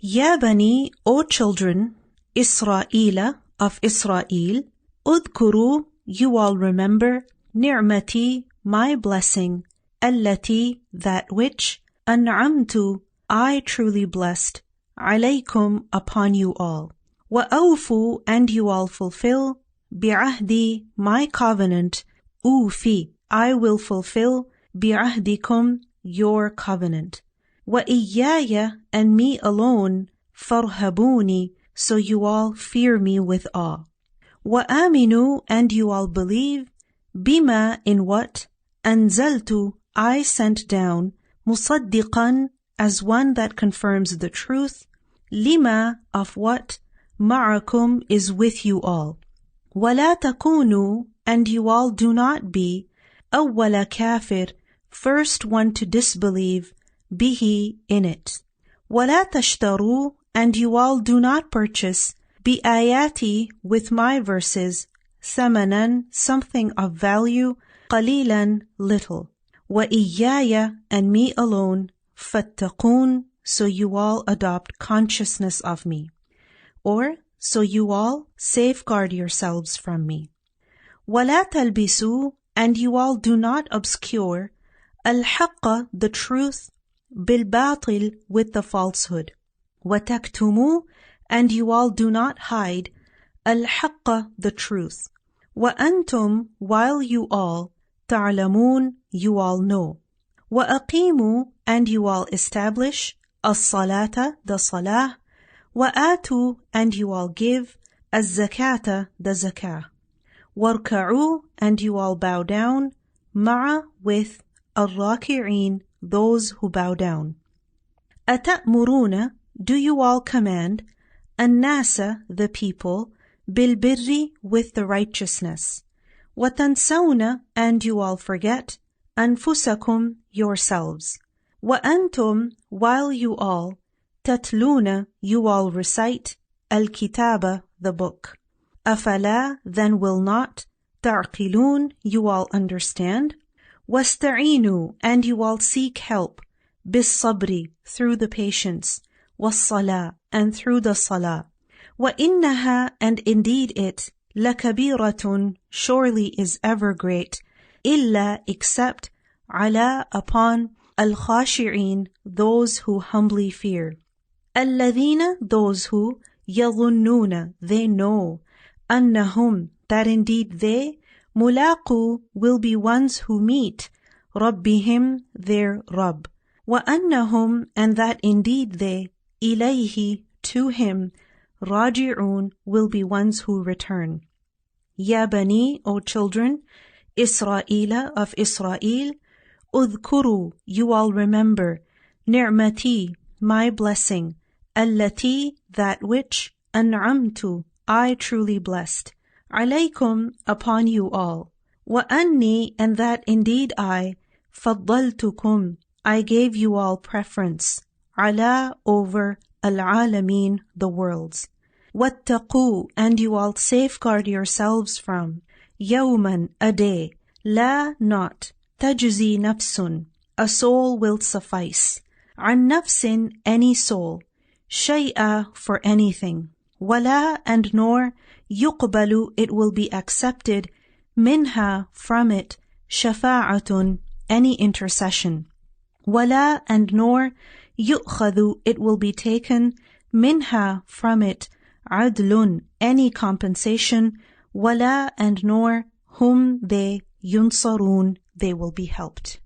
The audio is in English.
Ya Bani, O children, Isra'ila of Israel, udhkuru, you all remember, ni'mati, my blessing, allati, that which, an'amtu, I truly blessed, alaykum, upon you all. Wa awfu, and you all fulfill, bi'ahdi, my covenant, ufi, I will fulfill, bi'ahdikum, your covenant. Wa iyaya, and me alone, farhabuni, so you all fear me with awe. Wa aminu, and you all believe, bima, in what, anzaltu, I sent down, musaddiqan, as one that confirms the truth, lima, of what, ma'akum, is with you all. Wa la takunu, and you all do not be, awwala kafir, first one to disbelieve, bihi, in it. Wa la tashtaru, and you all do not purchase, bi ayati, with my verses, thamanan, something of value, qalilan, little. Wa iyaya, and me alone, fattaqun, so you all adopt consciousness of me. Or, so you all safeguard yourselves from me. Wa la talbisu, and you all do not obscure, al-haqqa, the truth, bil-batil, with the falsehood. Wa taktumu, and you all do not hide, al-haqqa, the truth. Wa antum, while you all, ta'lamun, you all know. Wa aqimu, and you all establish, as-salata, the salah. Wa atu, and you all give, az-zakata, the zakah. Warka'u, and you all bow down, ma'a, with, al-raki'in, those who bow down. Ata'muruna, do you all command, an-nasa, the people, bil-birri, with the righteousness. Watansawna, and you all forget, anfusakum, yourselves. Wa antum, while you all, tatluna, you all recite, al-kitaba, the book. Afala, then will not, ta'qilun, you all understand. Wasta'inu, and you all seek help, bis-sabri, through the patience, was-salah, and through the salah. Wa innaha, and indeed it, lakabiratun, surely is ever great, illa, except, ala, upon, al-khashi'in, those who humbly fear. Alladhina, those who, yadhunnuna, they know, annahum, that indeed they, mulaqu, will be ones who meet, rabbihim, their Rabb. Wa annahum, and that indeed they, ilayhi, to him, raji'un, will be ones who return. Ya Bani, O children, Isra'ila of Israel, udhkuru, you all remember, ni'mati, my blessing, allati, that which, an'amtu, I truly blessed, alaykum, upon you all. Wa anni, and that indeed I, faddaltukum, I gave you all preference, ala, over, al-alamin, the worlds. Wattaqu, and you all safeguard yourselves from, yawman, a day, la, not, tajzi nafsun, a soul will suffice, an nafsin, any soul, shay'a, for anything, wala, and nor, yuqbalu, it will be accepted, minha, from it, shafa'atun, any intercession, wala, and nor, yu'khadhu, it will be taken, minha, from it, adlun, any compensation, wala, and nor, hum, they, yunsarun, they will be helped.